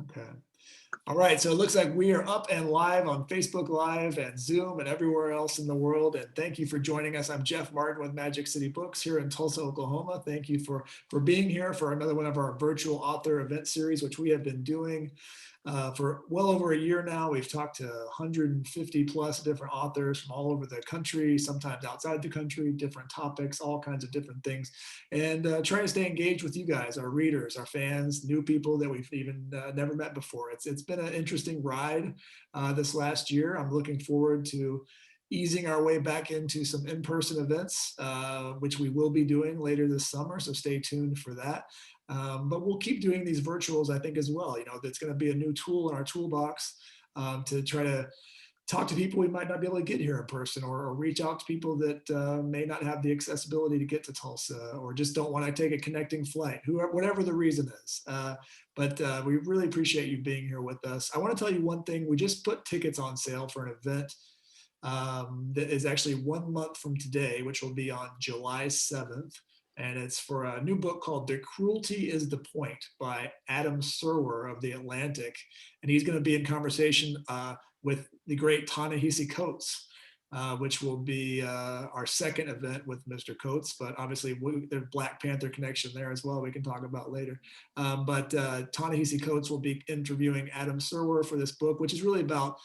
Okay. All right, so it looks like we are up and live on Facebook Live and Zoom and everywhere else in the world. And thank you for joining us. I'm Jeff Martin with Magic City Books here in Tulsa, Oklahoma. Thank you for being here for another one of our virtual author event series, which we have been doing for well over a year now. We've talked to 150 plus different authors from all over the country, sometimes outside the country, different topics, all kinds of different things, and trying to stay engaged with you guys, our readers, our fans, new people that we've even never met before. It's been an interesting ride this last year. I'm looking forward to easing our way back into some in-person events, which we will be doing later this summer. So stay tuned for that. But we'll keep doing these virtuals, I think, as well. You know, that's going to be a new tool in our toolbox to try to talk to people we might not be able to get here in person, or reach out to people that may not have the accessibility to get to Tulsa, or just don't want to take a connecting flight, whatever the reason is. But we really appreciate you being here with us. I want to tell you one thing. We just put tickets on sale for an event that is actually 1 month from today, which will be on July 7th. And it's for a new book called The Cruelty is the Point by Adam Serwer of The Atlantic. And he's going to be in conversation with the great Ta-Nehisi Coates, which will be our second event with Mr. Coates. But obviously there's Black Panther connection there as well, we can talk about later. But Ta-Nehisi Coates will be interviewing Adam Serwer for this book, which is really about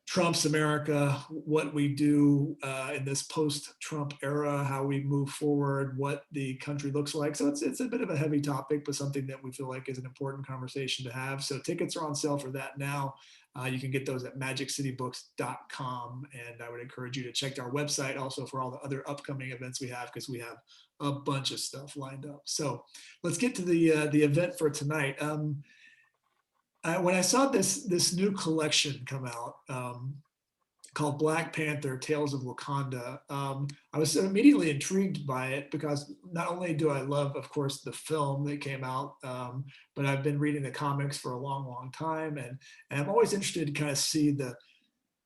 Trump's America, what we do in this post-Trump era, how we move forward, what the country looks like. So it's a bit of a heavy topic, but something that we feel like is an important conversation to have. So tickets are on sale for that now. You can get those at magiccitybooks.com. And I would encourage you to check our website also for all the other upcoming events we have, because we have a bunch of stuff lined up. So let's get to the event for tonight. When I saw this new collection come out called Black Panther, Tales of Wakanda, I was immediately intrigued by it, because not only do I love, of course, the film that came out, but I've been reading the comics for a long, long time. And I'm always interested to kind of see the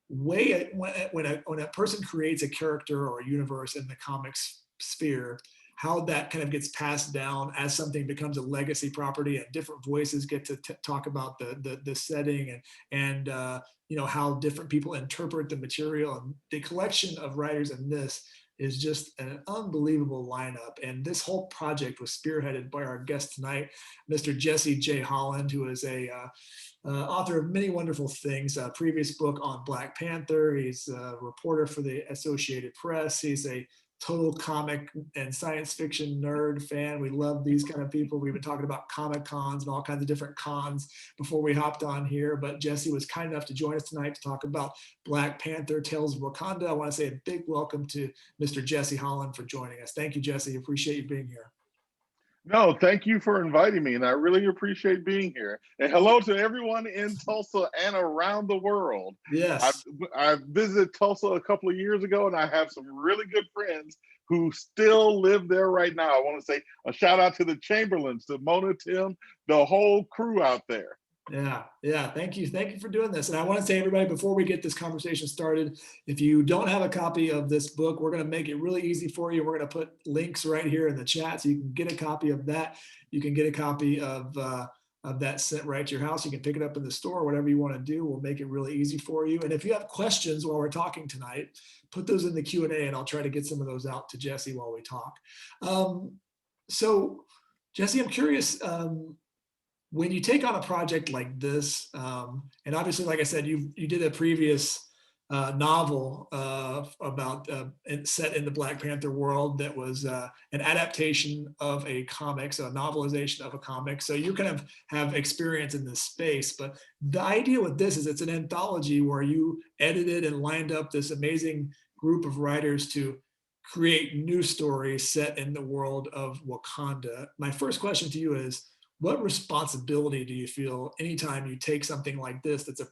way when a person creates a character or a universe in the comics sphere, how that kind of gets passed down as something becomes a legacy property, and different voices get to talk about the setting, and you know, how different people interpret the material. And the collection of writers in this is just an unbelievable lineup. And this whole project was spearheaded by our guest tonight, Mr. Jesse J. Holland, who is a author of many wonderful things. A previous book on Black Panther. He's a reporter for the Associated Press. He's a total comic and science fiction nerd fan. We love these kind of people. We've been talking about Comic Cons and all kinds of different cons before we hopped on here, but Jesse was kind enough to join us tonight to talk about Black Panther, Tales of Wakanda. I want to say a big welcome to Mr. Jesse Holland for joining us. Thank you, Jesse. Appreciate you being here. No, thank you for inviting me, and I really appreciate being here. And hello to everyone in Tulsa and around the world. Yes. I visited Tulsa a couple of years ago, and I have some really good friends who still live there right now. I want to say a shout out to the Chamberlains, to Mona, Tim, the whole crew out there. Yeah. Thank you for doing this. And I want to say, everybody, before we get this conversation started, if you don't have a copy of this book, we're going to make it really easy for you. We're going to put links right here in the chat, so you can get a copy of that. You can get a copy of that sent right to your house. You can pick it up in the store, whatever you want to do. We'll make it really easy for you. And if you have questions while we're talking tonight, put those in the Q&A, and I'll try to get some of those out to Jesse while we talk. So Jesse, I'm curious, when you take on a project like this, and obviously, like I said, you did a previous novel about set in the Black Panther world that was an adaptation of a comic, so a novelization of a comic. So you kind of have experience in this space. But the idea with this is it's an anthology where you edited and lined up this amazing group of writers to create new stories set in the world of Wakanda. My first question to you is, what responsibility do you feel anytime you take something like this, that's a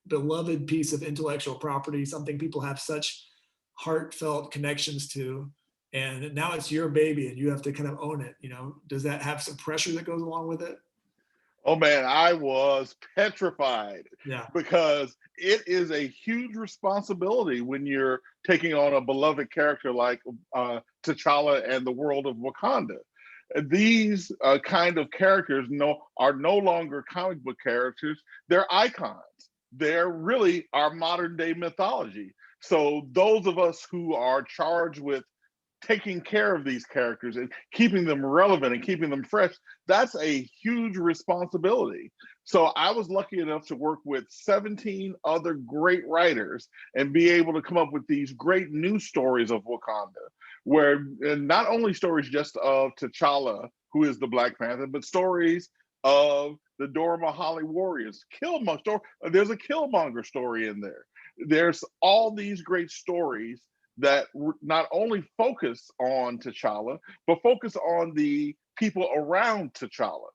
beloved piece of intellectual property, something people have such heartfelt connections to, and now it's your baby and you have to kind of own it? You know, does that have some pressure that goes along with it? Oh man, I was petrified. Yeah. Because it is a huge responsibility when you're taking on a beloved character like T'Challa and the world of Wakanda. these kind of characters are no longer comic book characters. They're icons. They're really our modern day mythology. So those of us who are charged with taking care of these characters and keeping them relevant and keeping them fresh, that's a huge responsibility. So I was lucky enough to work with 17 other great writers and be able to come up with these great new stories of Wakanda, where not only stories just of T'Challa, who is the Black Panther, but stories of the Dora Milaje warriors. Killmonger, there's a Killmonger story in there. There's all these great stories that not only focus on T'Challa, but focus on the people around T'Challa.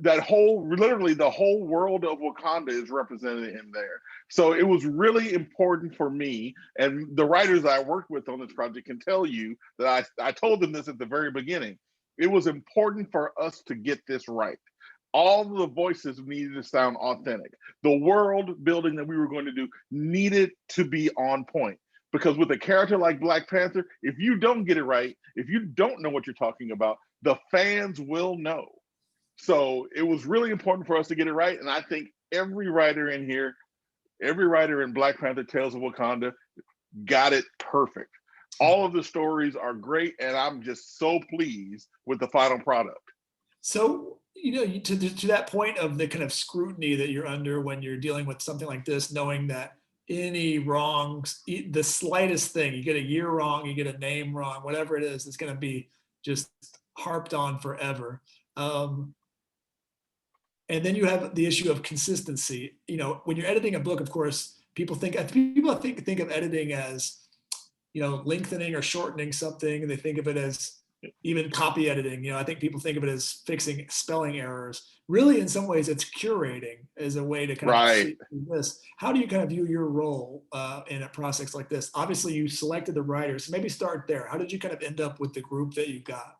That whole, literally the whole world of Wakanda is represented in there. So it was really important for me, and the writers I worked with on this project can tell you that I told them this at the very beginning. It was important for us to get this right. All the voices needed to sound authentic. The world building that we were going to do needed to be on point. Because with a character like Black Panther, if you don't get it right, if you don't know what you're talking about, the fans will know. So it was really important for us to get it right. And I think every writer in here, every writer in Black Panther Tales of Wakanda got it perfect. All of the stories are great, and I'm just so pleased with the final product. So, to that point of the kind of scrutiny that you're under when you're dealing with something like this, knowing that any wrong, the slightest thing, you get a year wrong, you get a name wrong, whatever it is, it's going to be just harped on forever. And then you have the issue of consistency. When you're editing a book, of course, people think of editing as, lengthening or shortening something, and they think of it as even copy editing. I think people think of it as fixing spelling errors. Really, in some ways, it's curating as a way to kind of see this. How do you kind of view your role in a process like this? Obviously, you selected the writers. So maybe start there. How did you kind of end up with the group that you got?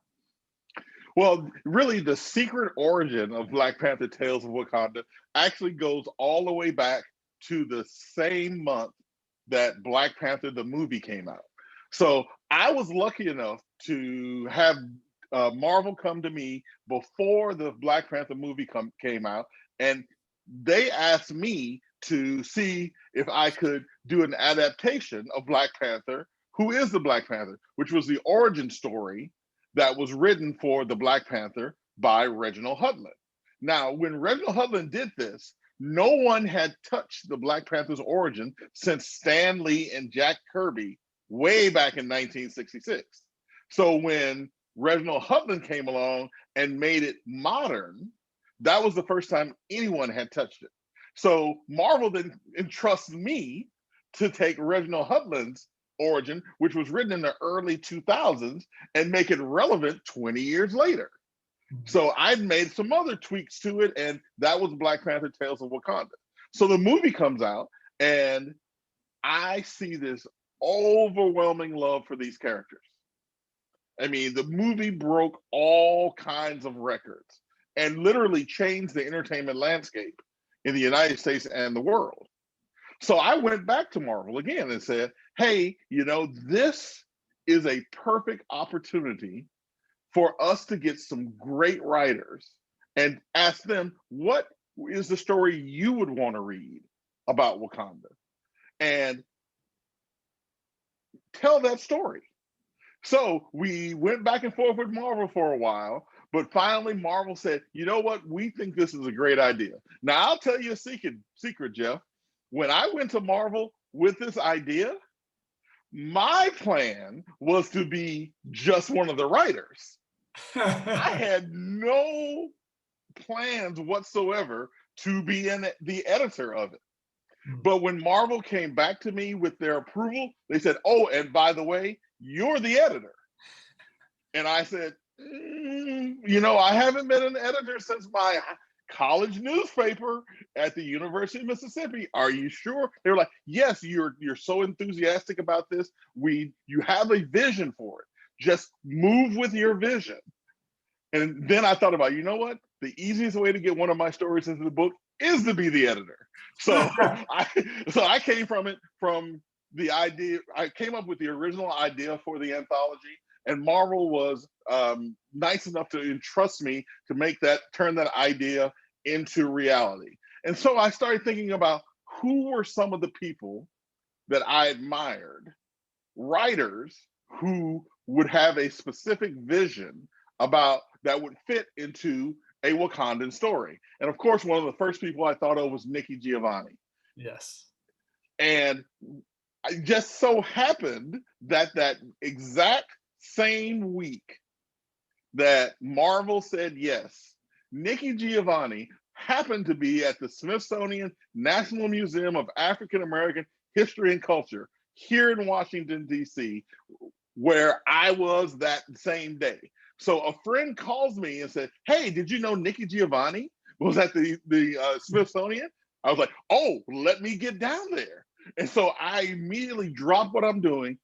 Well, really, the secret origin of Black Panther Tales of Wakanda actually goes all the way back to the same month that Black Panther, the movie, came out. So I was lucky enough to have Marvel come to me before the Black Panther movie came out, and they asked me to see if I could do an adaptation of Black Panther, Who is the Black Panther, which was the origin story that was written for the Black Panther by Reginald Hudlin. Now, when Reginald Hudlin did this, no one had touched the Black Panther's origin since Stan Lee and Jack Kirby way back in 1966. So when Reginald Hudlin came along and made it modern, that was the first time anyone had touched it. So Marvel then entrusts me to take Reginald Hudlin's origin, which was written in the early 2000s, and make it relevant 20 years later. So I'd made some other tweaks to it, and that was Black Panther Tales of Wakanda. So the movie comes out, and I see this overwhelming love for these characters. I mean, the movie broke all kinds of records and literally changed the entertainment landscape in the United States and the world. So I went back to Marvel again and said, hey, this is a perfect opportunity for us to get some great writers and ask them, what is the story you would want to read about Wakanda? And tell that story. So we went back and forth with Marvel for a while, but finally Marvel said, you know what? We think this is a great idea. Now I'll tell you a secret, Jeff. When I went to Marvel with this idea, my plan was to be just one of the writers. I had no plans whatsoever to be the editor of it. But when Marvel came back to me with their approval, they said, oh, and by the way, you're the editor. And I said, I haven't been an editor since my college newspaper at the University of Mississippi. Are you sure? They were like, yes, you're so enthusiastic about this. You have a vision for it. Just move with your vision. And then I thought about, you know what? The easiest way to get one of my stories into the book is to be the editor. So I came from the idea. I came up with the original idea for the anthology, And Marvel was nice enough to entrust me to turn that idea into reality. And so I started thinking about who were some of the people that I admired, writers who would have a specific vision about that would fit into a Wakandan story. And of course, one of the first people I thought of was Nikki Giovanni. Yes. And it just so happened that that exact same week that Marvel said yes, Nikki Giovanni happened to be at the Smithsonian National Museum of African American History and Culture here in Washington, D.C., where I was that same day. So a friend calls me and said, "Hey, did you know Nikki Giovanni was at the Smithsonian?" I was like, "Oh, let me get down there." And so I immediately drop what I'm doing,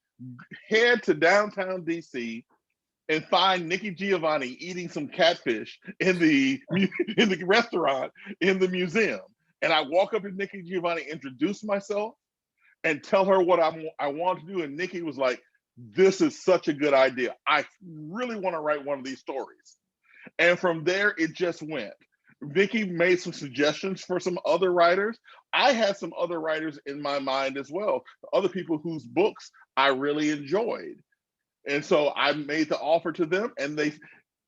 head to downtown DC, and find Nikki Giovanni eating some catfish in the restaurant in the museum. And I walk up to Nikki Giovanni, introduce myself, and tell her what I want to do. And Nikki was like, "This is such a good idea. I really want to write one of these stories." And from there, it just went. Nikki made some suggestions for some other writers. I had some other writers in my mind as well, other people whose books I really enjoyed. And so I made the offer to them, and they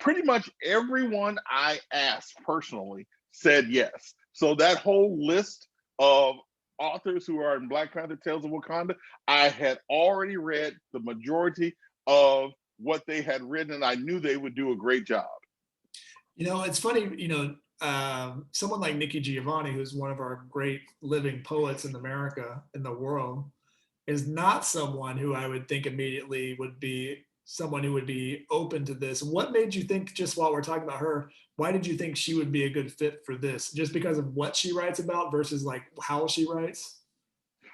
pretty much everyone I asked personally said yes. So that whole list of authors who are in Black Panther Tales of Wakanda, I had already read the majority of what they had written, and I knew they would do a great job. It's funny, someone like Nikki Giovanni, who's one of our great living poets in America, in the world, is not someone who I would think immediately would be someone who would be open to this. What made you think, just while we're talking about her, why did you think she would be a good fit for this? Just because of what she writes about versus like how she writes?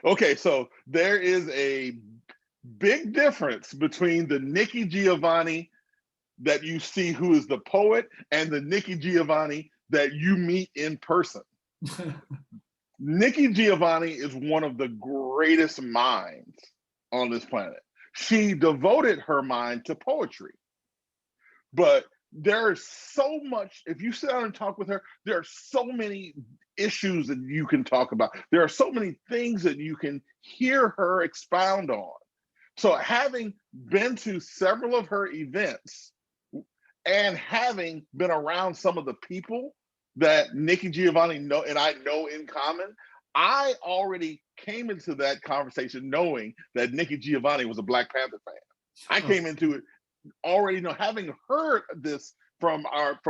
Okay, so there is a big difference between the Nikki Giovanni that you see who is the poet and the Nikki Giovanni that you meet in person. Nikki Giovanni is one of the greatest minds on this planet. She devoted her mind to poetry. But there's so much, if you sit down and talk with her, there are so many issues that you can talk about. There are so many things that you can hear her expound on. So having been to several of her events and having been around some of the people that Nikki Giovanni know and I know in common, I already came into that conversation knowing that Nikki Giovanni was a Black Panther fan. I came into it already having heard this from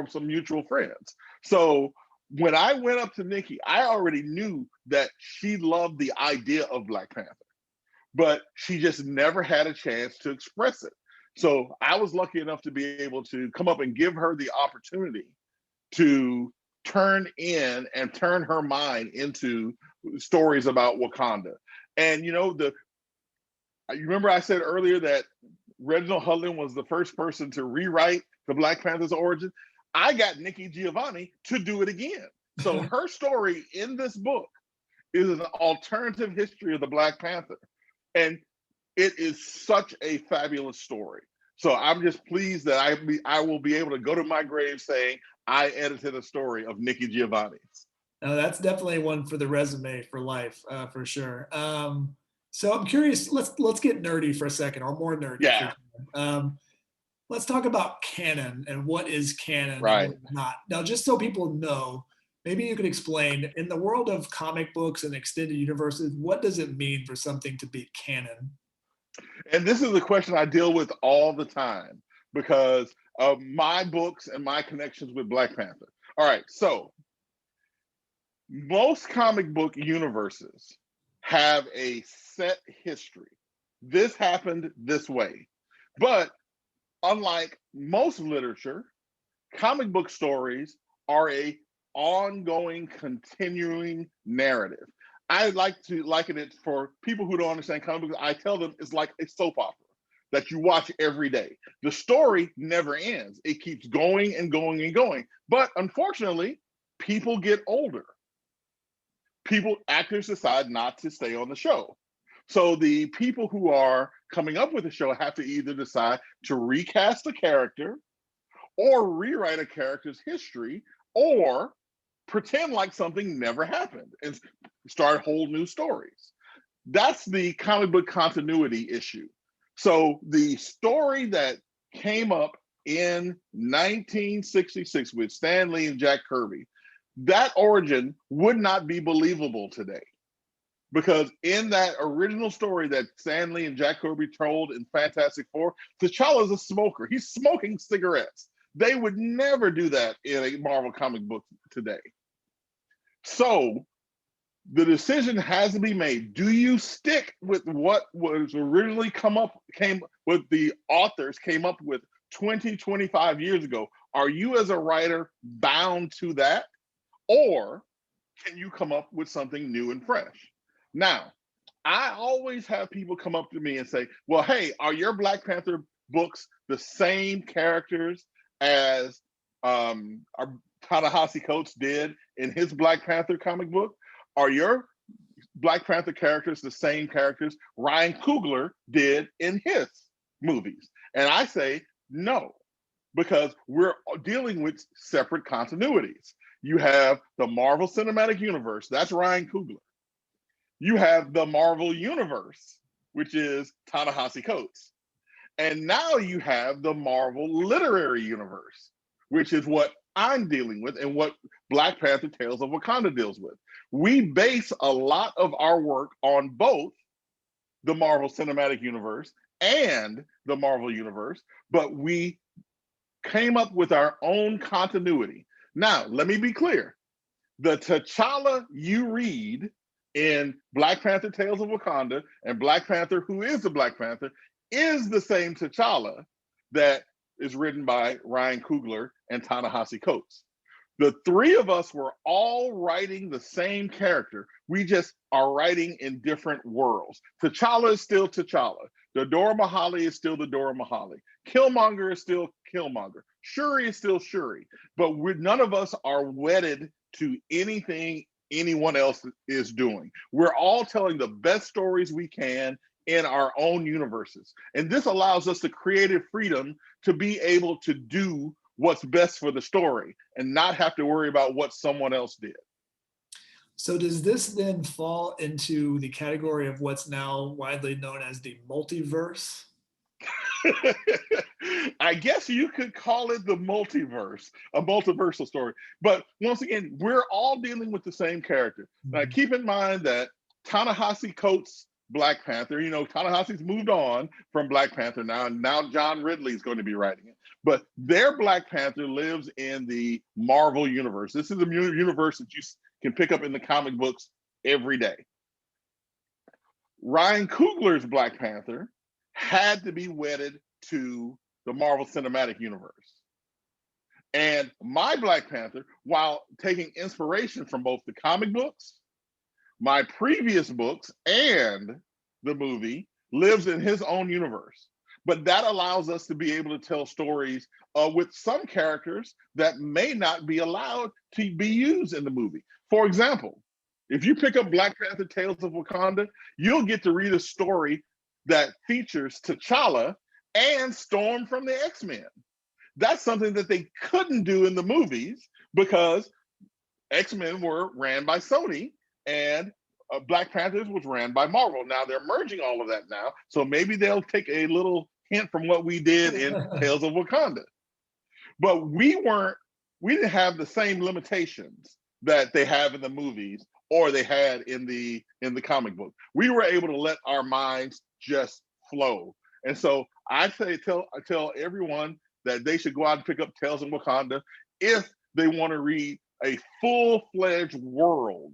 some mutual friends. So when I went up to Nikki, I already knew that she loved the idea of Black Panther, but she just never had a chance to express it. So I was lucky enough to be able to come up and give her the opportunity to turn her mind into stories about Wakanda. And you remember I said earlier that Reginald Hudlin was the first person to rewrite the Black Panther's origin. I got Nikki Giovanni to do it again. So her story in this book is an alternative history of the Black Panther. And it is such a fabulous story. So I'm just pleased that I will be able to go to my grave saying I edited a story of Nikki Giovanni's. That's definitely one for the resume for life, for sure. So I'm curious. Let's get nerdy for a second, or more nerdy. Yeah. Let's talk about canon and what is canon Right. and what is not. Now, just so people know, maybe you could explain, in the world of comic books and extended universes, what does it mean for something to be canon? And this is a question I deal with all the time because of my books and my connections with Black Panther. All right, so most comic book universes have a set history. This happened this way. But unlike most literature, comic book stories are a ongoing, continuing narrative. I like to liken it for people who don't understand comic books. I tell them it's like a soap opera that you watch every day. The story never ends. It keeps going and going and going. But unfortunately, people get older. Actors decide not to stay on the show. So the people who are coming up with a show have to either decide to recast a character or rewrite a character's history or pretend like something never happened and start whole new stories. That's the comic book continuity issue. So the story that came up in 1966 with Stan Lee and Jack Kirby, that origin would not be believable today. Because in that original story that Stan Lee and Jack Kirby told in Fantastic Four, T'Challa's a smoker. He's smoking cigarettes. They would never do that in a Marvel comic book today. So the decision has to be made. Do you stick with what was originally came with the authors came up with 20, 25 years ago? Are you as a writer bound to that? Or can you come up with something new and fresh? Now, I always have people come up to me and say, well, hey, are your Black Panther books the same characters as our Ta-Nehisi Coates did in his Black Panther comic book? Are your Black Panther characters the same characters Ryan Coogler did in his movies? And I say no, because we're dealing with separate continuities. You have the Marvel Cinematic Universe, that's Ryan Coogler. You have the Marvel Universe, which is Ta-Nehisi Coates. And now you have the Marvel Literary Universe, which is what I'm dealing with and what Black Panther Tales of Wakanda deals with. We base a lot of our work on both the Marvel Cinematic Universe and the Marvel Universe, but we came up with our own continuity. Now, let me be clear. The T'Challa you read in Black Panther Tales of Wakanda and Black Panther Who is the Black Panther is the same T'Challa that is written by Ryan Coogler and Ta-Nehisi Coates. The three of us were all writing the same character. We just are writing in different worlds. T'Challa is still T'Challa. The Dora Milaje is still the Dora Milaje. Killmonger is still Killmonger. Shuri is still Shuri. But none of us are wedded to anything anyone else is doing. We're all telling the best stories we can in our own universes. And this allows us the creative freedom to be able to do what's best for the story and not have to worry about what someone else did. So does this then fall into the category of what's now widely known as the multiverse? I guess you could call it the multiverse, a multiversal story. But once again, we're all dealing with the same character. Now, keep in mind that Ta-Nehisi Coates' Black Panther, Ta-Nehisi's moved on from Black Panther now, and now John Ridley is going to be writing it. But their Black Panther lives in the Marvel universe. This is a universe that you can pick up in the comic books every day. Ryan Coogler's Black Panther had to be wedded to the Marvel Cinematic Universe. And my Black Panther, while taking inspiration from both the comic books, my previous books, and the movie, lives in his own universe. But that allows us to be able to tell stories with some characters that may not be allowed to be used in the movie. For example, if you pick up Black Panther Tales of Wakanda, you'll get to read a story that features T'Challa and Storm from the X-Men. That's something that they couldn't do in the movies because X-Men were ran by Sony and Black Panthers was ran by Marvel. Now they're merging all of that now, so maybe they'll take a little hint from what we did in Tales of Wakanda. But we didn't have the same limitations that they have in the movies or they had in the comic book. We were able to let our minds just flow. And so I tell everyone that they should go out and pick up Tales of Wakanda if they want to read a full-fledged world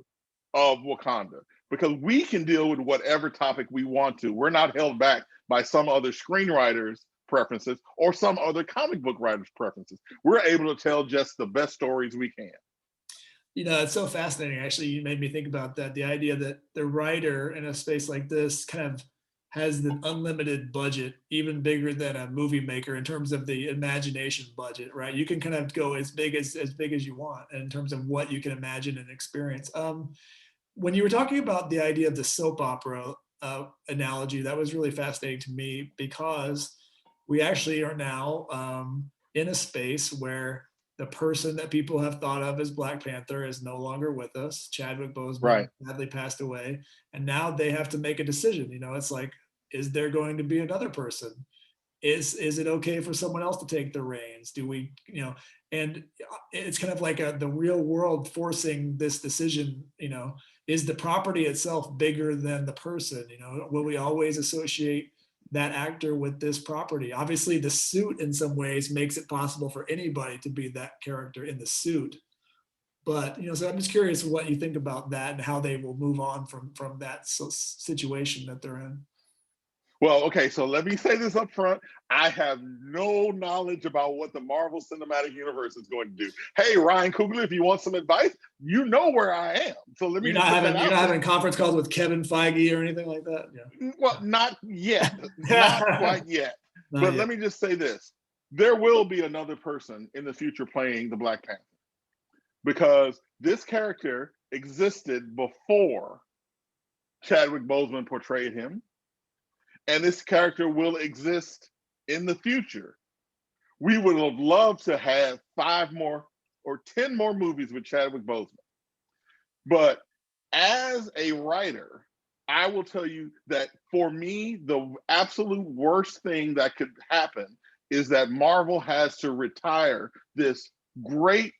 of Wakanda, because we can deal with whatever topic we want to. We're not held back by some other screenwriter's preferences or some other comic book writer's preferences. We're able to tell just the best stories we can. It's so fascinating. Actually, you made me think about that. The idea that the writer in a space like this kind of has an unlimited budget, even bigger than a movie maker in terms of the imagination budget, right? You can kind of go as big as you want in terms of what you can imagine and experience. When you were talking about the idea of the soap opera, analogy, that was really fascinating to me, because we actually are now in a space where the person that people have thought of as Black Panther is no longer with us. Chadwick Boseman Right. sadly passed away, and now they have to make a decision. You know, it's like, is there going to be another person? Is it okay for someone else to take the reins? Do we, you know, and it's kind of like the real world forcing this decision, you know, is the property itself bigger than the person? You know, will we always associate that actor with this property? Obviously the suit in some ways makes it possible for anybody to be that character in the suit. But, you know, so I'm just curious what you think about that and how they will move on from that situation that they're in. Well, okay, so let me say this up front. I have no knowledge about what the Marvel Cinematic Universe is going to do. Hey, Ryan Coogler, if you want some advice, you know where I am. So let me just put that You're out not there. having conference calls with Kevin Feige or anything like that? Yeah. Well, not yet, not quite yet. Not But yet. let me just say this. There will be another person in the future playing the Black Panther, because this character existed before Chadwick Boseman portrayed him, and this character will exist in the future. We would have loved to have 5 more or 10 more movies with Chadwick Boseman. But as a writer, I will tell you that for me, the absolute worst thing that could happen is that Marvel has to retire this great,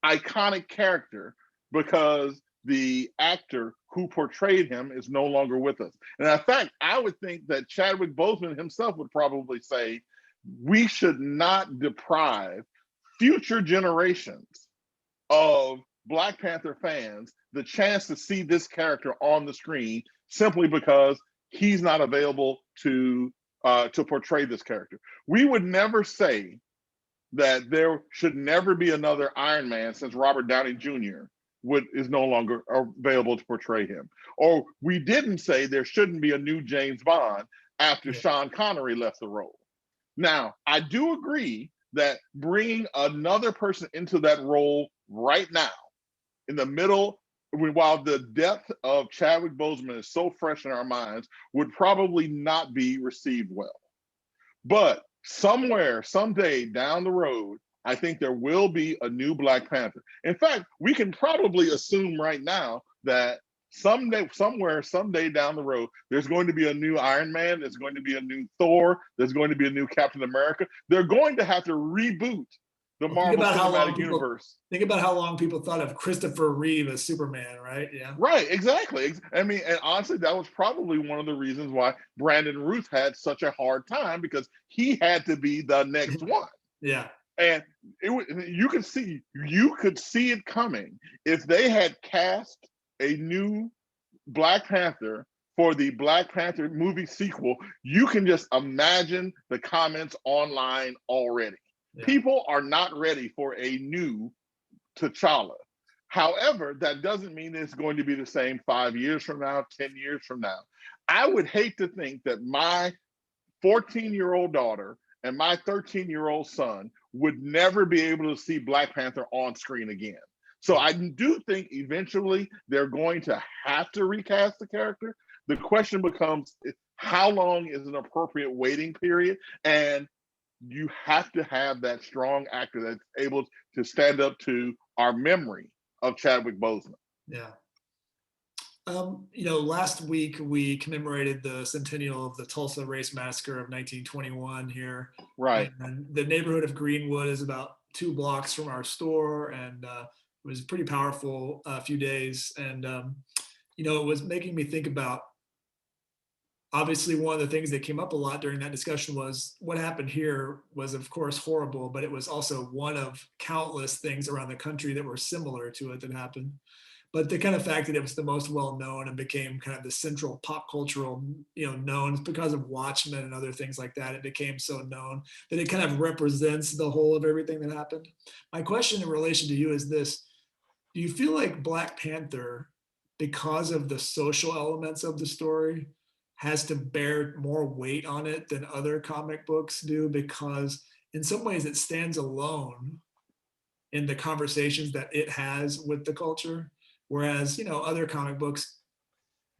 iconic character because the actor who portrayed him is no longer with us. And in fact, I would think that Chadwick Boseman himself would probably say, we should not deprive future generations of Black Panther fans the chance to see this character on the screen simply because he's not available to portray this character. We would never say that there should never be another Iron Man since Robert Downey Jr. is no longer available to portray him. Or we didn't say there shouldn't be a new James Bond after Sean Connery left the role. Now, I do agree that bringing another person into that role right now, in the middle, while the depth of Chadwick Boseman is so fresh in our minds, would probably not be received well. But somewhere, someday down the road, I think there will be a new Black Panther. In fact, we can probably assume right now that someday down the road, there's going to be a new Iron Man, there's going to be a new Thor, there's going to be a new Captain America. They're going to have to reboot the Marvel Cinematic Universe. Think about how long people thought of Christopher Reeve as Superman, right? Yeah. Right, exactly. I mean, and honestly, that was probably one of the reasons why Brandon Routh had such a hard time, because he had to be the next one. Yeah. And you could see it coming if they had cast a new Black Panther for the Black Panther movie sequel. You can just imagine the comments online already. Yeah. People are not ready for a new T'Challa. However, that doesn't mean it's going to be the same 5 years from now, 10 years from now. I would hate to think that my 14-year-old daughter and my 13-year-old son would never be able to see Black Panther on screen again. So I do think eventually they're going to have to recast the character. The question becomes, how long is an appropriate waiting period? And you have to have that strong actor that's able to stand up to our memory of Chadwick Boseman. Yeah. You know, last week we commemorated the centennial of the Tulsa Race Massacre of 1921 here. Right. And the neighborhood of Greenwood is about 2 blocks from our store, and it was a pretty powerful few days. And you know, it was making me think about, obviously one of the things that came up a lot during that discussion was what happened here was of course horrible, but it was also one of countless things around the country that were similar to it that happened. But the kind of fact that it was the most well-known and became kind of the central pop cultural, you know, known because of Watchmen and other things like that, it became so known that it kind of represents the whole of everything that happened. My question in relation to you is this: do you feel like Black Panther, because of the social elements of the story, has to bear more weight on it than other comic books do, because in some ways it stands alone in the conversations that it has with the culture, whereas, you know, other comic books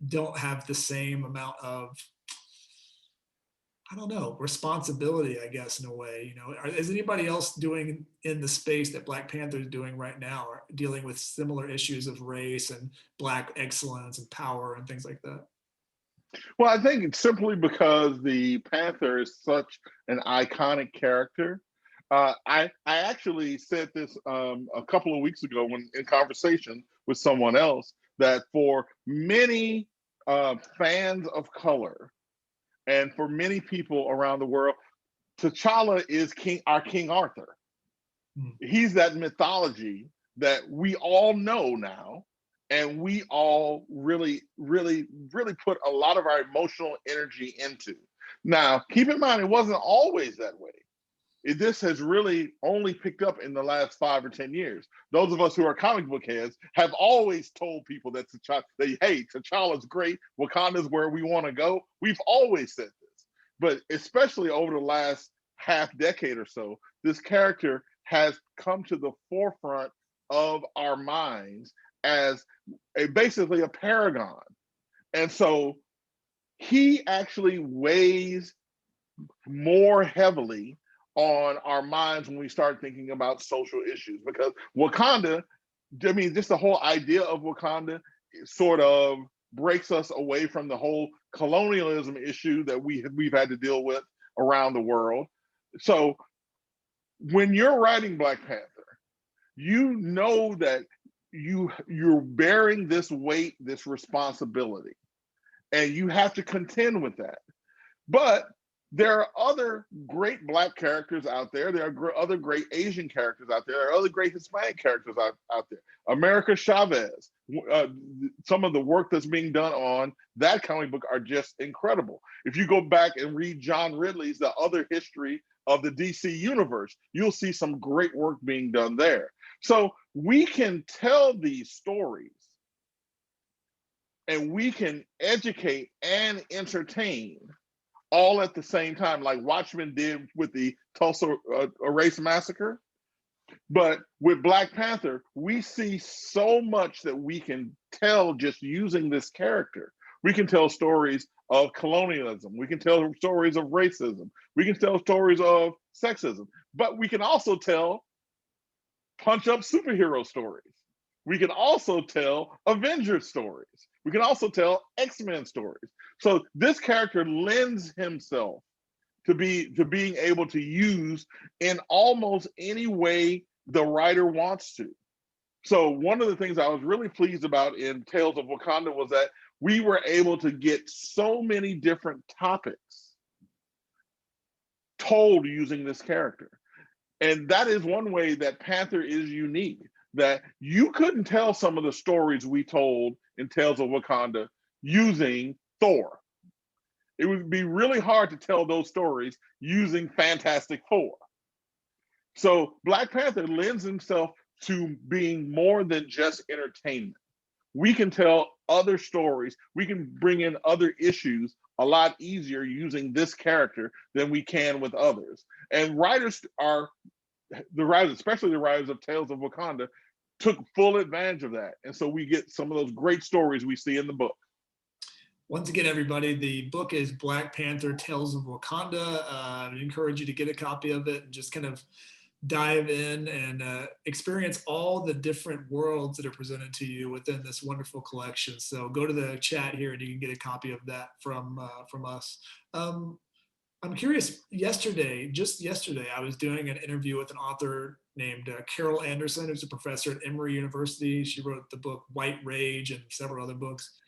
don't have the same amount of, I don't know, responsibility, I guess, in a way. You know, is anybody else doing in the space that Black Panther is doing right now, or dealing with similar issues of race and Black excellence and power and things like that? Well, I think it's simply because the Panther is such an iconic character. I actually said this a couple of weeks ago when in conversation with someone else that for many fans of color and for many people around the world, T'Challa is our King Arthur. Hmm. He's that mythology that we all know now, and we all really, really, really put a lot of our emotional energy into. Now, keep in mind, it wasn't always that way. This has really only picked up in the last 5 or 10 years. Those of us who are comic book heads have always told people that T'Challa, hey, T'Challa's great. Wakanda's where we want to go. We've always said this, but especially over the last half decade or so, this character has come to the forefront of our minds as basically a paragon. And so he actually weighs more heavily on our minds when we start thinking about social issues, because Wakanda, I mean, just the whole idea of Wakanda sort of breaks us away from the whole colonialism issue that we've had to deal with around the world. So when you're writing Black Panther, you know that you're bearing this weight, this responsibility, and you have to contend with that. But there are other great Black characters out there. There are other great Asian characters out there. There are other great Hispanic characters out there. America Chavez, some of the work that's being done on that comic book are just incredible. If you go back and read John Ridley's The Other History of the DC Universe, you'll see some great work being done there. So we can tell these stories and we can educate and entertain all at the same time, like Watchmen did with the Tulsa Race Massacre. But with Black Panther, we see so much that we can tell just using this character. We can tell stories of colonialism. We can tell stories of racism. We can tell stories of sexism. But we can also tell punch-up superhero stories. We can also tell Avengers stories. We can also tell X-Men stories. So this character lends himself to being able to use in almost any way the writer wants to. So one of the things I was really pleased about in Tales of Wakanda was that we were able to get so many different topics told using this character. And that is one way that Panther is unique, that you couldn't tell some of the stories we told in Tales of Wakanda using Thor. It would be really hard to tell those stories using Fantastic Four. So Black Panther lends himself to being more than just entertainment. We can tell other stories. We can bring in other issues a lot easier using this character than we can with others. And the writers, especially the writers of Tales of Wakanda, took full advantage of that. And so we get some of those great stories we see in the book. Once again, everybody, the book is Black Panther Tales of Wakanda. I encourage you to get a copy of it and just kind of dive in and experience all the different worlds that are presented to you within this wonderful collection. So go to the chat here and you can get a copy of that from us. I'm curious, just yesterday, I was doing an interview with an author named Carol Anderson, who's a professor at Emory University. She wrote the book White Rage and several other books.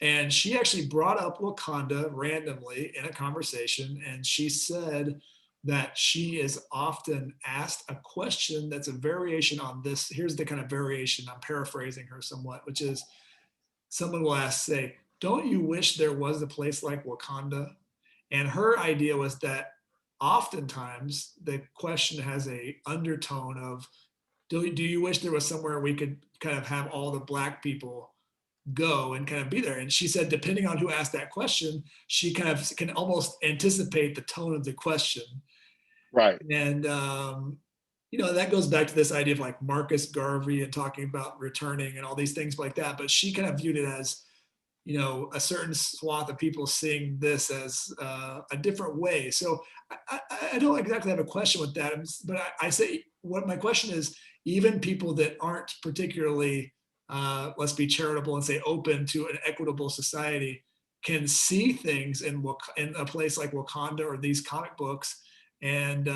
And she actually brought up Wakanda randomly in a conversation. And she said that she is often asked a question that's a variation on this. Here's the kind of variation, I'm paraphrasing her somewhat, which is someone will ask, say, don't you wish there was a place like Wakanda? And her idea was that oftentimes the question has a undertone of, do you wish there was somewhere we could kind of have all the Black people go and kind of be there? And she said, depending on who asked that question, she kind of can almost anticipate the tone of the question. Right. And, that goes back to this idea of like Marcus Garvey and talking about returning and all these things like that. But she kind of viewed it as you know, a certain swath of people seeing this as a different way. So I don't exactly have a question with that, but I say what my question is, even people that aren't particularly, let's be charitable and say open to an equitable society, can see things in a place like Wakanda or these comic books, and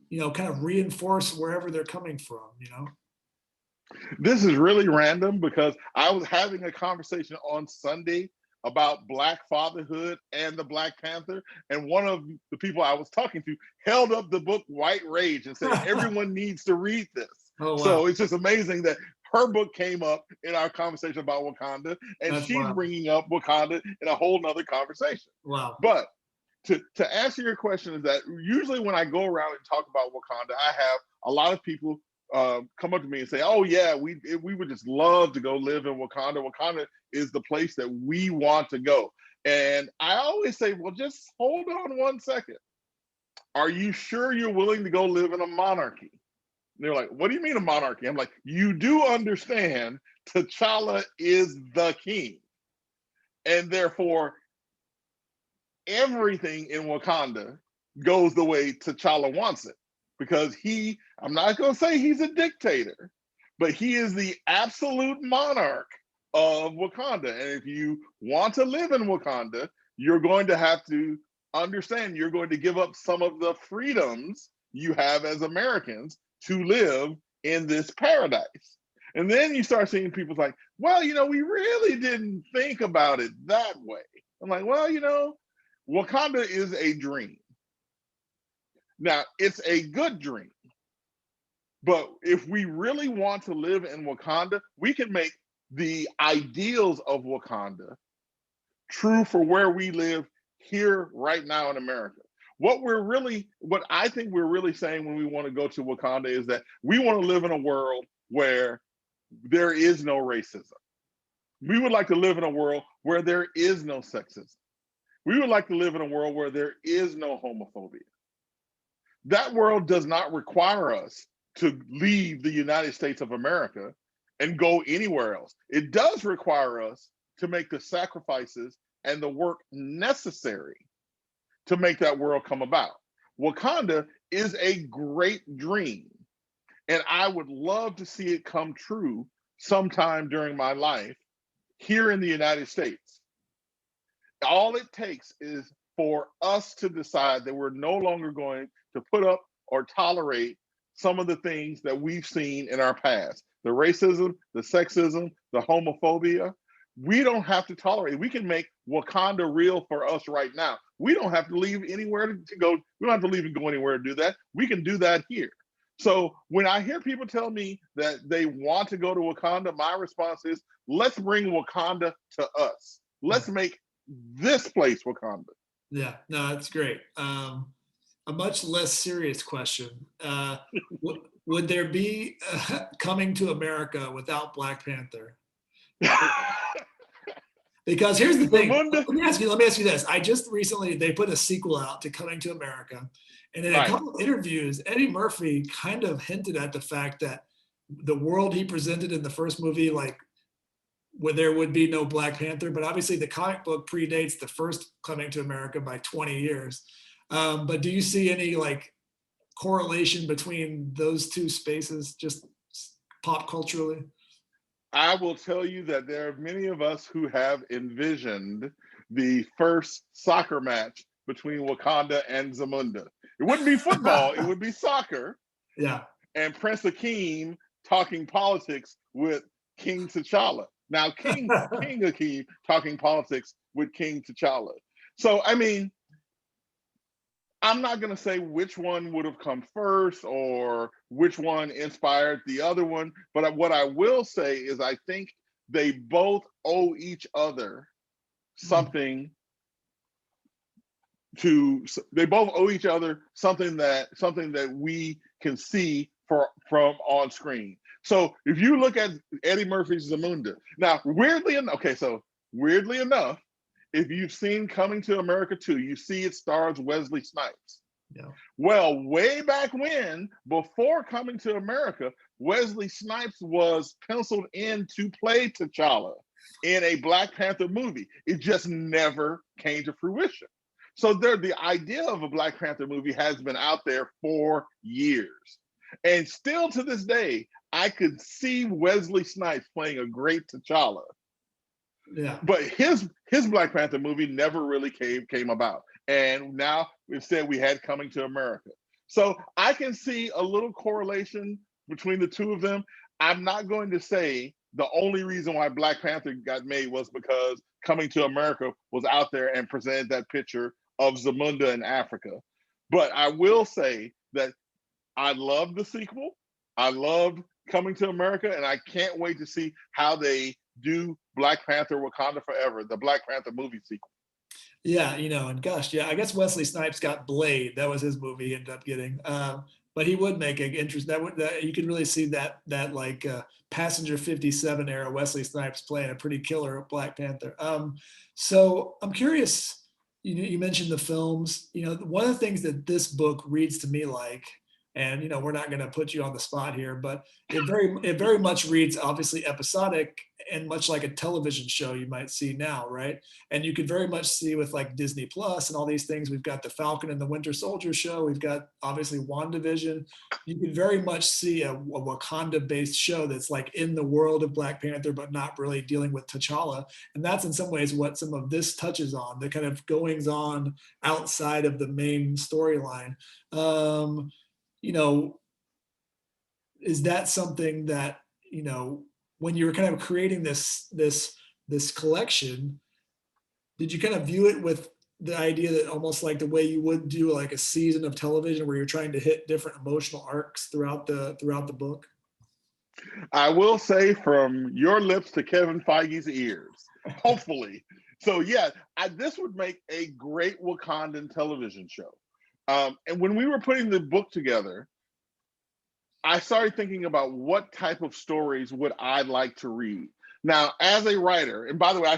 you know, kind of reinforce wherever they're coming from. You know. This is really random because I was having a conversation on Sunday about Black fatherhood and the Black Panther. And one of the people I was talking to held up the book White Rage and said, everyone needs to read this. Oh wow, So it's just amazing that her book came up in our conversation about Wakanda, and that's she's wild. bringing up Wakanda in a whole nother conversation. Wow. But to answer your question is that usually when I go around and talk about Wakanda, I have a lot of people come up to me and say, "Oh yeah, we would just love to go live in Wakanda. Wakanda is the place that we want to go." And I always say, "Well, just hold on one second. Are you sure you're willing to go live in a monarchy?" And they're like, "What do you mean a monarchy?" I'm like, "You do understand T'Challa is the king, and therefore everything in Wakanda goes the way T'Challa wants it, because I'm not going to say he's a dictator, but he is the absolute monarch of Wakanda. And if you want to live in Wakanda, you're going to have to understand you're going to give up some of the freedoms you have as Americans to live in this paradise." And then you start seeing people like, "Well, you know, we really didn't think about it that way." I'm like, "Well, you know, Wakanda is a dream. Now, it's a good dream, but if we really want to live in Wakanda, we can make the ideals of Wakanda true for where we live here right now in America. What I think we're really saying when we want to go to Wakanda is that we want to live in a world where there is no racism. We would like to live in a world where there is no sexism. We would like to live in a world where there is no homophobia. That world does not require us to leave the United States of America and go anywhere else. It does require us to make the sacrifices and the work necessary to make that world come about. Wakanda is a great dream, and I would love to see it come true sometime during my life here in the United States. All it takes is for us to decide that we're no longer going to put up or tolerate some of the things that we've seen in our past, the racism, the sexism, the homophobia. We don't have to tolerate it. We can make Wakanda real for us right now. We don't have to leave anywhere to go. We don't have to leave and go anywhere to do that. We can do that here. So when I hear people tell me that they want to go to Wakanda, my response is, let's bring Wakanda to us. Let's make this place Wakanda. Yeah, no, that's great. A much less serious question. Would there be coming to America without Black Panther? Because here's the thing. Let me ask you this. I just recently, they put a sequel out to Coming to America. And in a couple of interviews, Eddie Murphy kind of hinted at the fact that the world he presented in the first movie, like where there would be no Black Panther, but obviously the comic book predates the first Coming to America by 20 years. But do you see any like correlation between those two spaces, just pop culturally? I will tell you that there are many of us who have envisioned the first soccer match between Wakanda and Zamunda. It wouldn't be football, it would be soccer. Yeah. And Prince Akeem talking politics with King T'Challa. Now, King Akeem talking politics with King T'Challa. So, I mean, I'm not going to say which one would have come first or which one inspired the other one, but what I will say is I think they both owe each other something they both owe each other something that we can see from on screen. So if you look at Eddie Murphy's Zamunda, now weirdly enough, if you've seen Coming to America 2, you see it stars Wesley Snipes. Yeah. Well, way back when, before Coming to America, Wesley Snipes was penciled in to play T'Challa in a Black Panther movie. It just never came to fruition. So the idea of a Black Panther movie has been out there for years. And still to this day, I could see Wesley Snipes playing a great T'Challa. Yeah. But his Black Panther movie never really came about. And now instead we had Coming to America. So I can see a little correlation between the two of them. I'm not going to say the only reason why Black Panther got made was because Coming to America was out there and presented that picture of Zamunda in Africa. But I will say that I love the sequel. I loved Coming to America, and I can't wait to see how they do Black Panther Wakanda Forever, the Black Panther movie sequel. Yeah, and gosh, yeah, I guess Wesley Snipes got Blade. That was his movie he ended up getting. But he would make an interest. That you could really see that like Passenger 57 era Wesley Snipes playing a pretty killer Black Panther. So I'm curious. You mentioned the films. One of the things that this book reads to me like, and we're not going to put you on the spot here, but it very much reads obviously episodic and much like a television show you might see now, right? And you could very much see with like Disney Plus and all these things. We've got the Falcon and the Winter Soldier show. We've got obviously WandaVision. You could very much see a Wakanda-based show that's like in the world of Black Panther, but not really dealing with T'Challa. And that's in some ways what some of this touches on, the kind of goings on outside of the main storyline. Is that something that, when you were kind of creating this collection, did you kind of view it with the idea that almost like the way you would do like a season of television where you're trying to hit different emotional arcs throughout the book? I will say from your lips to Kevin Feige's ears, hopefully. So yeah, this would make a great Wakandan television show. And when we were putting the book together, I started thinking about what type of stories would I like to read. Now, as a writer, and by the way, I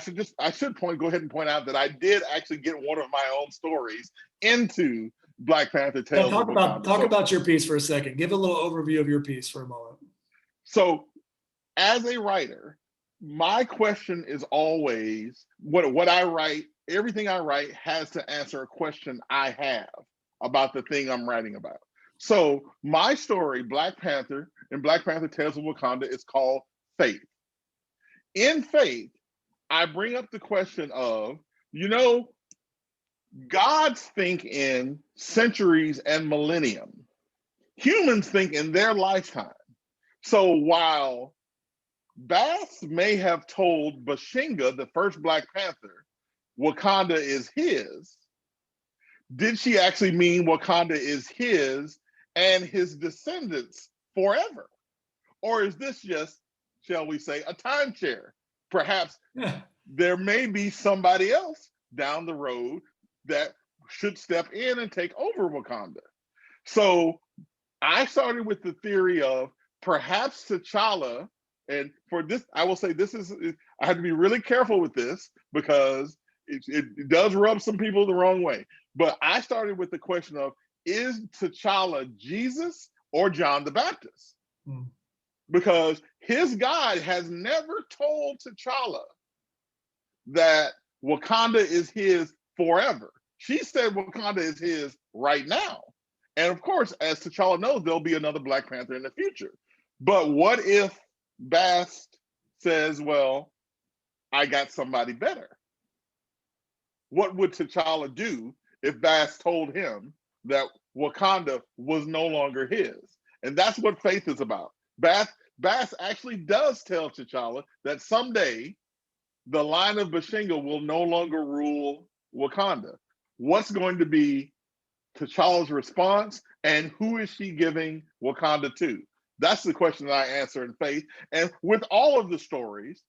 should go ahead and point out that I did actually get one of my own stories into Black Panther Tales of Wakanda. Talk about your piece for a second. Give a little overview of your piece for a moment. So, as a writer, my question is always what I write. Everything I write has to answer a question I have about the thing I'm writing about. So my story, Black Panther and Black Panther Tales of Wakanda, is called Faith. In Faith, I bring up the question of, gods think in centuries and millennium. Humans think in their lifetime. So while Bass may have told Bashinga, the first Black Panther, Wakanda is his, did she actually mean Wakanda is his and his descendants forever? Or is this just, shall we say, a timeshare? Perhaps there may be somebody else down the road that should step in and take over Wakanda. So I started with the theory of perhaps T'Challa, and for this, I will say I have to be really careful with this because it does rub some people the wrong way. But I started with the question of, is T'Challa Jesus or John the Baptist? Because his God has never told T'Challa that Wakanda is his forever. She said Wakanda is his right now. And of course, as T'Challa knows, there'll be another Black Panther in the future. But what if Bast says, well, I got somebody better? What would T'Challa do if Bast told him that Wakanda was no longer his? And that's what Faith is about. Bast actually does tell T'Challa that someday the line of Bashinga will no longer rule Wakanda. What's going to be T'Challa's response, and who is she giving Wakanda to? That's the question that I answer in Faith. And with all of the stories,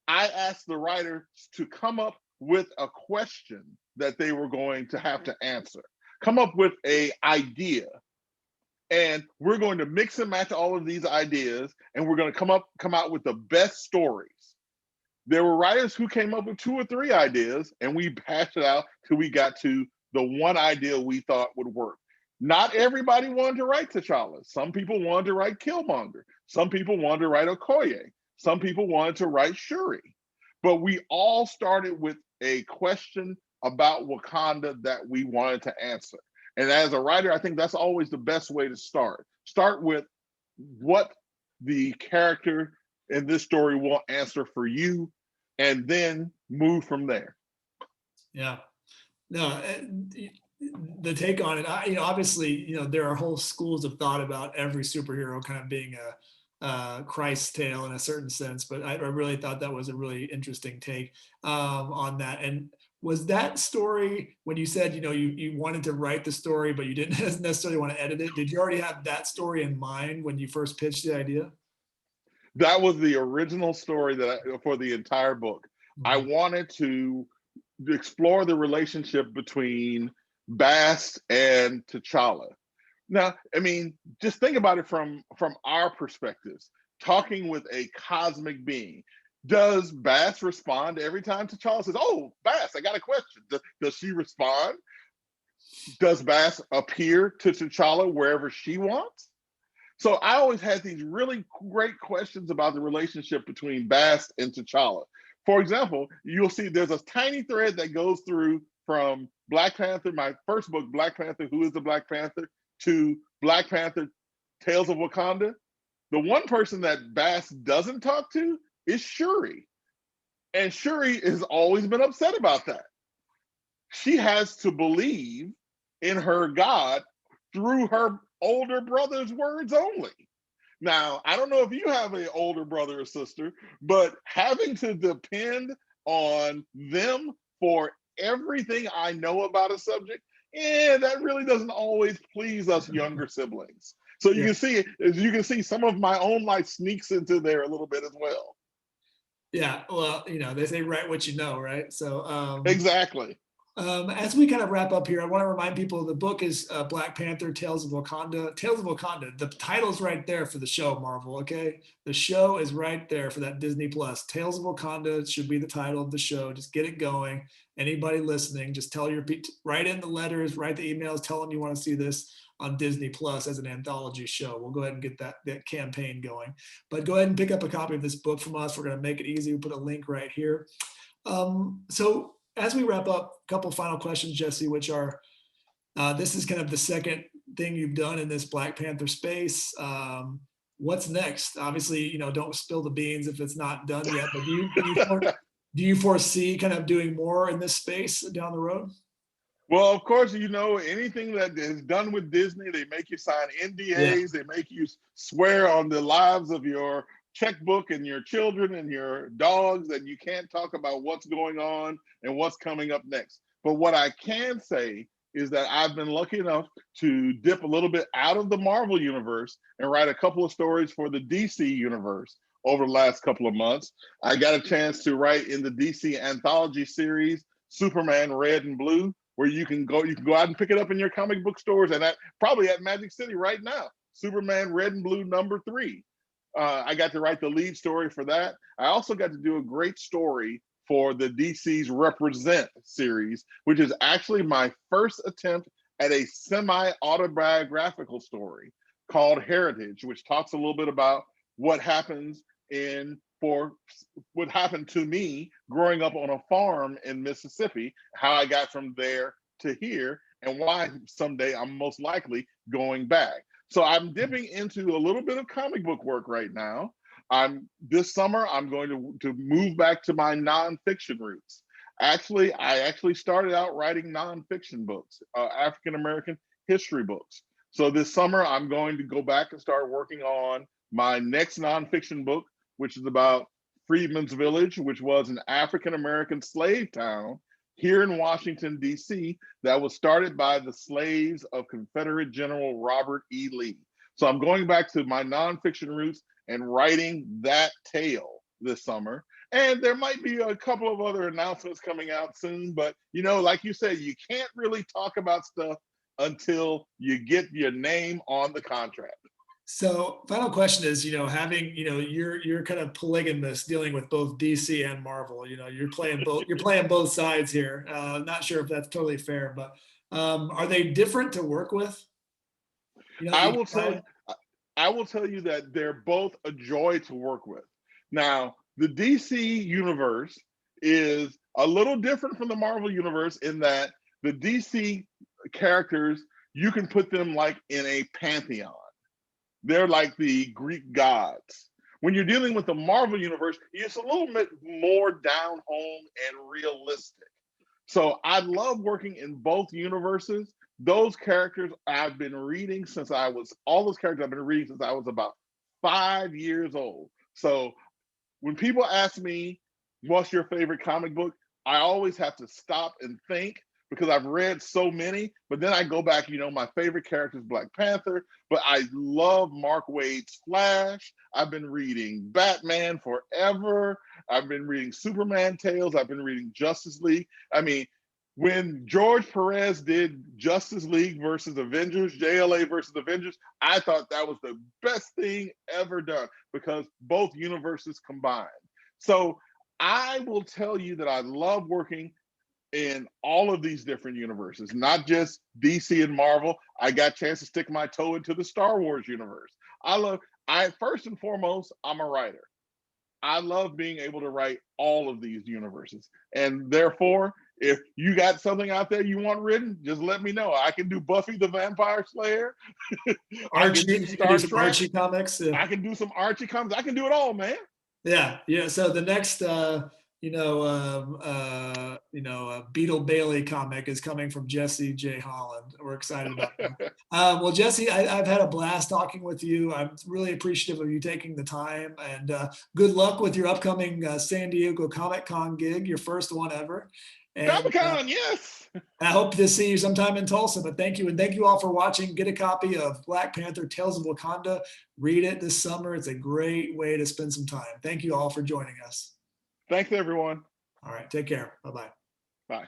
I asked the writers to come up with a question that they were going to have to answer. Come up with an idea. And we're going to mix and match all of these ideas, and we're going to come out with the best stories. There were writers who came up with 2 or 3 ideas, and we hashed it out till we got to the one idea we thought would work. Not everybody wanted to write T'Challa. Some people wanted to write Killmonger. Some people wanted to write Okoye. Some people wanted to write Shuri. but we all started with a question about Wakanda that we wanted to answer. And as a writer, I think that's always the best way to start. Start with what the character in this story will answer for you, and then move from there. Yeah. No, the take on it, obviously, there are whole schools of thought about every superhero kind of being a Christ's tale in a certain sense, but I really thought that was a really interesting take on that. And was that story, when you said, you wanted to write the story, but you didn't necessarily want to edit it, did you already have that story in mind when you first pitched the idea? That was the original story for the entire book. I Mhm. wanted to explore the relationship between Bast and T'Challa. Now, I mean, just think about it from our perspectives. Talking with a cosmic being, does Bast respond every time T'Challa says, "Oh, Bast, I got a question"? Does she respond? Does Bast appear to T'Challa wherever she wants? So I always had these really great questions about the relationship between Bast and T'Challa. For example, you'll see there's a tiny thread that goes through from Black Panther, my first book, Black Panther, Who is the Black Panther, to Black Panther, Tales of Wakanda. The one person that Bast doesn't talk to is Shuri. And Shuri has always been upset about that. She has to believe in her God through her older brother's words only. Now, I don't know if you have an older brother or sister, but having to depend on them for everything I know about a subject, that really doesn't always please us younger siblings. So Yeah. you can see, some of my own life sneaks into there a little bit as well. Yeah. Well, they say write what you know, right? So, Exactly. as we kind of wrap up here, I want to remind people the book is Black Panther, Tales of Wakanda. Tales of Wakanda. The title's right there for the show, Marvel. Okay, the show is right there for that Disney Plus. Tales of Wakanda should be the title of the show. Just get it going. Anybody listening, just write in the letters, write the emails, tell them you want to see this on Disney Plus as an anthology show. We'll go ahead and get that campaign going. But go ahead and pick up a copy of this book from us. We're going to make it easy. We put a link right here. So as we wrap up, a couple final questions, Jesse, which are, this is kind of the second thing you've done in this Black Panther space. What's next? Obviously, don't spill the beans if it's not done yet, but do you foresee kind of doing more in this space down the road? Well, of course, anything that is done with Disney, they make you sign Yeah. NDAs, they make you swear on the lives of your checkbook and your children and your dogs that you can't talk about what's going on and what's coming up next. But what I can say is that I've been lucky enough to dip a little bit out of the Marvel universe and write a couple of stories for the DC universe over the last couple of months. I got a chance to write in the DC anthology series, Superman Red and Blue, where you can go out and pick it up in your comic book stores, and probably at Magic City right now. Superman Red and Blue #3. I got to write the lead story for that. I also got to do a great story for the DC's Represent series, which is actually my first attempt at a semi-autobiographical story called Heritage, which talks a little bit about what happens what happened to me growing up on a farm in Mississippi, how I got from there to here, and why someday I'm most likely going back. So I'm dipping into a little bit of comic book work right now. This summer I'm going to move back to my nonfiction roots. I actually started out writing nonfiction books, African American history books. So this summer I'm going to go back and start working on my next nonfiction book, which is about Freedmen's Village, which was an African American slave town here in Washington, D.C., that was started by the slaves of Confederate General Robert E. Lee. So I'm going back to my nonfiction roots and writing that tale this summer. And there might be a couple of other announcements coming out soon, but like you said, you can't really talk about stuff until you get your name on the contract. So final question is, having, you're kind of polygamous dealing with both DC and Marvel, you're playing both sides here. Not sure if that's totally fair, but are they different to work with? I Each will tell side? you, I will tell that they're both a joy to work with. Now, the DC universe is a little different from the Marvel universe in that the DC characters, you can put them like in a pantheon. They're like the Greek gods. When you're dealing with the Marvel universe, it's a little bit more down home and realistic. So I love working in both universes. Those characters I've been reading since all those characters I've been reading since I was about 5 years old. So when people ask me, what's your favorite comic book? I always have to stop and think because I've read so many, but then I go back, my favorite character is Black Panther, but I love Mark Waid's Flash. I've been reading Batman forever. I've been reading Superman tales. I've been reading Justice League. I mean, when George Perez did Justice League versus Avengers, JLA versus Avengers, I thought that was the best thing ever done because both universes combined. So I will tell you that I love working in all of these different universes, not just DC and Marvel. I got a chance to stick my toe into the Star Wars universe. First and foremost, I'm a writer. I love being able to write all of these universes. And therefore, if you got something out there you want written, just let me know. I can do Buffy the Vampire Slayer. Archie, you can do some Archie comics. Yeah. I can do some Archie comics. I can do it all, man. Yeah. So the next, Beetle Bailey comic is coming from Jesse J. Holland. We're excited about that. Well, Jesse, I've had a blast talking with you. I'm really appreciative of you taking the time, and good luck with your upcoming San Diego Comic-Con gig, your first one ever. Comic-Con, yes. I hope to see you sometime in Tulsa, but thank you. And thank you all for watching. Get a copy of Black Panther, Tales of Wakanda. Read it this summer. It's a great way to spend some time. Thank you all for joining us. Thanks, everyone. All right. Take care. Bye-bye. Bye.